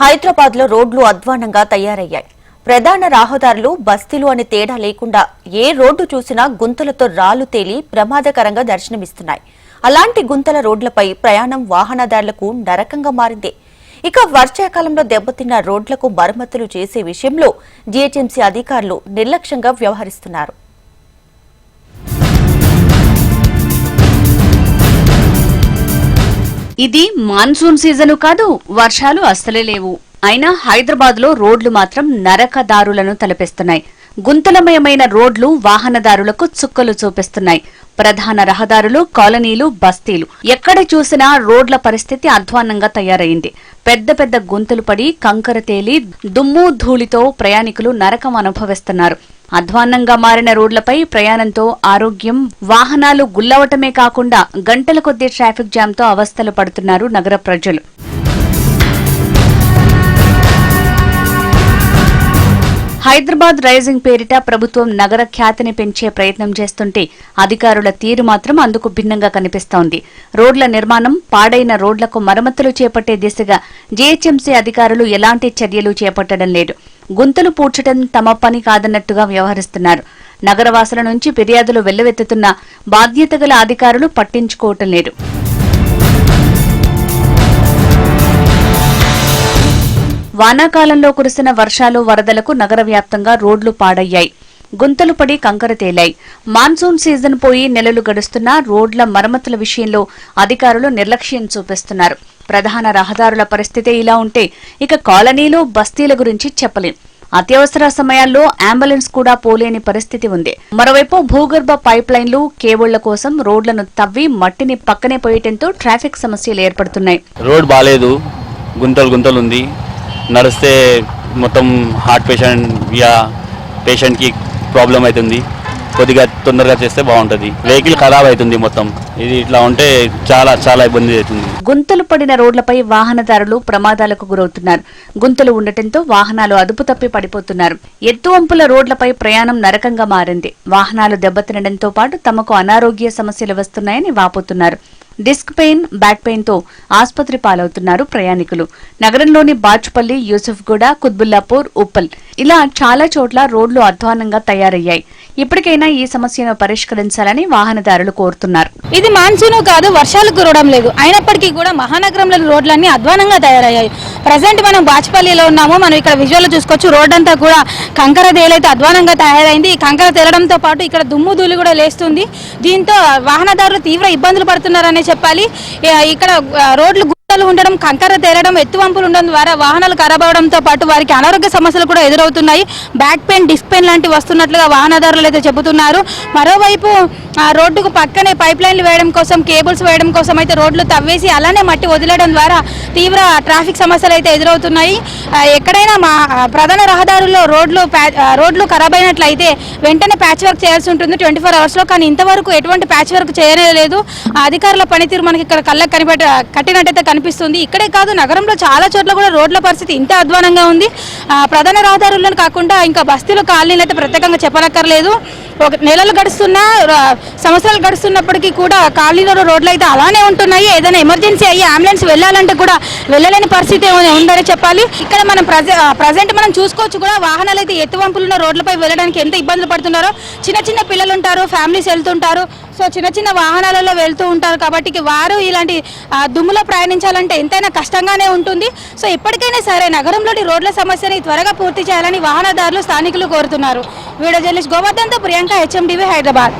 హైదరాబాద్ లో రోడ్లు అధ్వానంగా తయారయ్యాయి. ప్రధాన రహదారులు బస్తీలు అనే తేడా లేకుండా ఏ రోడ్డు చూసినా గుంతలతో రాళ్లు తేలి ప్రమాదకరంగా దర్శనమిస్తున్నాయి. అలాంటి గుంతల రోడ్లపై ప్రయాణం వాహనదారులకు నరకంగా మారింది. ఇక వర్షాకాలంలో దెబ్బతిన్న రోడ్లకు మరమ్మతులు చేసే విషయంలో జీహెచ్ఎంసీ అధికారులు నిర్లక్ష్యంగా వ్యవహరిస్తున్నారు. ఇది మాన్సూన్ సీజను కాదు, వర్షాలు అస్సలే లేవు. అయినా హైదరాబాద్ లో రోడ్లు మాత్రం నరకదారులను తలపిస్తున్నాయి. గుంతలమయమైన రోడ్లు వాహనదారులకు చుక్కలు చూపిస్తున్నాయి. ప్రధాన రహదారులు, కాలనీలు, బస్తీలు ఎక్కడ చూసినా రోడ్ల పరిస్థితి అధ్వాన్నంగా తయారైంది. పెద్ద పెద్ద గుంతలు పడి కంకర తేలి దుమ్ము ధూళితో ప్రయాణికులు నరకం అనుభవిస్తున్నారు. అధ్వాన్నంగా మారిన రోడ్లపై ప్రయాణంతో ఆరోగ్యం, వాహనాలు గుల్లవటమే కాకుండా గంటల కొద్దీ ట్రాఫిక్ జామ్తో అవస్థలు పడుతున్నారు నగర ప్రజలు. హైదరాబాద్ రైజింగ్ పేరిట ప్రభుత్వం నగర ఖ్యాతిని పెంచే ప్రయత్నం చేస్తుంటే అధికారుల తీరు మాత్రం అందుకు భిన్నంగా కనిపిస్తోంది. రోడ్ల నిర్మాణం, పాడైన రోడ్లకు మరమ్మతులు చేపట్టే దిశగా జీహెచ్ఎంసీ అధికారులు ఎలాంటి చర్యలు చేపట్టడం లేదు. గుంతలు పూడ్చడం తమ పని కాదన్నట్టుగా వ్యవహరిస్తున్నారు. నగరవాసుల నుంచి ఫిర్యాదులు వెల్లువెత్తుతున్న బాధ్యత గల అధికారులు పట్టించుకోవటం లేదు. వానాకాలంలో కురిసిన వర్షాలు, వరదలకు నగర వ్యాప్తంగా రోడ్లు పాడయ్యాయి. గుంతలు పడి కంకర తేలాయి. మాన్సూన్ సీజన్ పోయి నెలలు గడుస్తున్నా రోడ్ల మరమ్మతుల విషయంలో అధికారులు నిర్లక్ష్యం చూపిస్తున్నారు. ప్రధాన రహదారుల పరిస్థితి ఇలా ఉంటే ఇక కాలనీలు, బస్తీల గురించి చెప్పలేం. అత్యవసర సమయాల్లో అంబులెన్స్ కూడా పోలేని పరిస్థితి ఉంది. మరోవైపు భూగర్భ పైప్ లైన్లు, కేబుళ్ల కోసం రోడ్లను తవ్వి మట్టిని పక్కనే పోయటంతో ట్రాఫిక్ సమస్యలు ఏర్పడుతున్నాయి. రోడ్ బాలేదు, గుంతలు ఉంది. నడిస్తే మొత్తం హార్ట్ పేషెంట్ కి ప్రాబ్లం అవుతుంది. కొద్దిగా తొందరగా చేస్తే బాగుంటుంది. వెహికల్ ఖరాబ్ అవుతుంది మొత్తం. ఇది ఇట్లా ఉంటే చాలా ఇబ్బంది అవుతుంది. గుంతలు పడిన రోడ్లపై వాహనదారులు ప్రమాదాలకు గురవుతున్నారు. గుంతలు ఉండటంతో వాహనాలు అదుపు తప్పి పడిపోతున్నారు. ఎత్తు వంపుల రోడ్లపై ప్రయాణం నరకంగా మారింది. వాహనాలు దెబ్బతినడంతో పాటు తమకు అనారోగ్య సమస్యలు వస్తున్నాయని వాపోతున్నారు. డిస్క్ పెయిన్, బ్యాక్ పెయిన్ తో ఆసుపత్రి పాలవుతున్నారు ప్రయాణికులు. నగరంలోని బాచుపల్లి, యూసుఫ్గూడ, కుత్బుల్లాపూర్, ఉప్పల్ ఇలా చాలా చోట్ల రోడ్లు అధ్వానంగా తయారయ్యాయి. ఇప్పటికైనా ఈ సమస్యను పరిష్కరించాలని వాహనదారులు కోరుతున్నారు. ఇది మాన్సూన్ కాదు, వర్షాలు కురవడం లేదు. అయినప్పటికీ కూడా మహానగరంలో రోడ్లన్నీ అధ్వానంగా తయారయ్యాయి. ప్రజెంట్ మనం బాచుపల్లిలో ఉన్నాము. మనం ఇక్కడ విజువల్ చూసుకోవచ్చు. రోడ్ అంతా కూడా కంకర తేలైతే అధ్వానంగా తయారైంది. ఈ కంకర తేలడంతో పాటు ఇక్కడ దుమ్ము ధూళి కూడా లేస్తుంది. దీంతో వాహనదారులు తీవ్ర ఇబ్బందులు పడుతున్నారనే చెప్పాలి. ఇక్కడ రోడ్లు ఉండడం, కంకర తేలడం, ఎత్తువంపులు ఉండడం ద్వారా వాహనాలు ఖరాబ్ అవడంతో పాటు వారికి అనారోగ్య సమస్యలు కూడా ఎదురవుతున్నాయి. బ్యాక్ పెయిన్, డిస్క్ పెయిన్ లాంటివి వస్తున్నట్లుగా వాహనదారులు అయితే చెబుతున్నారు. మరోవైపు రోడ్డుకు పక్కనే పైప్ లైన్లు వేయడం కోసం, కేబుల్స్ వేయడం కోసం అయితే రోడ్లు తవ్వేసి అలానే మట్టి వదిలేయడం ద్వారా తీవ్ర ట్రాఫిక్ సమస్యలు అయితే ఎదురవుతున్నాయి. ఎక్కడైనా ప్రధాన రహదారుల్లో రోడ్లు ఖరాబ్ అయినట్లయితే వెంటనే ప్యాచ్ వర్క్ చేయాల్సి ఉంటుంది 24 hours లో. కానీ ఇంతవరకు ఎటువంటి ప్యాచ్ వర్క్ చేయలేదు. అధికారుల పనితీరు మనకి ఇక్కడ కళ్ళకు కట్టినట్టయితే కనిపిస్తుంది. ఇక్కడే కాదు, నగరంలో చాలా చోట్ల కూడా రోడ్ల పరిస్థితి ఇంత అధ్వానంగా ఉంది. ప్రధాన రహదారులను కాకుండా ఇంకా బస్తీలు, కాలనీలు అయితే ప్రత్యేకంగా చెప్పనక్కర్లేదు. నెలలు గడుస్తున్నా, సంవత్సరాలు గడుస్తున్నప్పటికీ కూడా కాలనీలో రోడ్లు అయితే అలానే ఉంటున్నాయి. ఏదైనా ఎమర్జెన్సీ అయ్యి అంబులెన్స్ వెళ్ళాలంటే కూడా వెళ్ళలేని పరిస్థితి ఉందని చెప్పాలి. ఇక్కడ మనం ప్రజెంట్ మనం చూసుకోవచ్చు కూడా, వాహనాలు అయితే ఎత్తువంపులున్న రోడ్లపై వెళ్ళడానికి ఎంత ఇబ్బందులు పడుతున్నారో. చిన్న పిల్లలు ఉంటారు, ఫ్యామిలీస్ వెళ్తుంటారు. సో చిన్న వాహనాలలో వెళ్తూ ఉంటారు కాబట్టి వారు ఇలాంటి దుమ్ములో ప్రయాణించాలంటే ఎంతైనా కష్టంగానే ఉంటుంది. సో ఇప్పటికైనా సరే నగరంలోని రోడ్ల సమస్యని త్వరగా పూర్తి చేయాలని వాహనదారులు, స్థానికులు కోరుతున్నారు. వీడియో జర్నలిస్ట్ గోవర్ధన్తో ప్రియాంక, HMTV, హైదరాబాద్.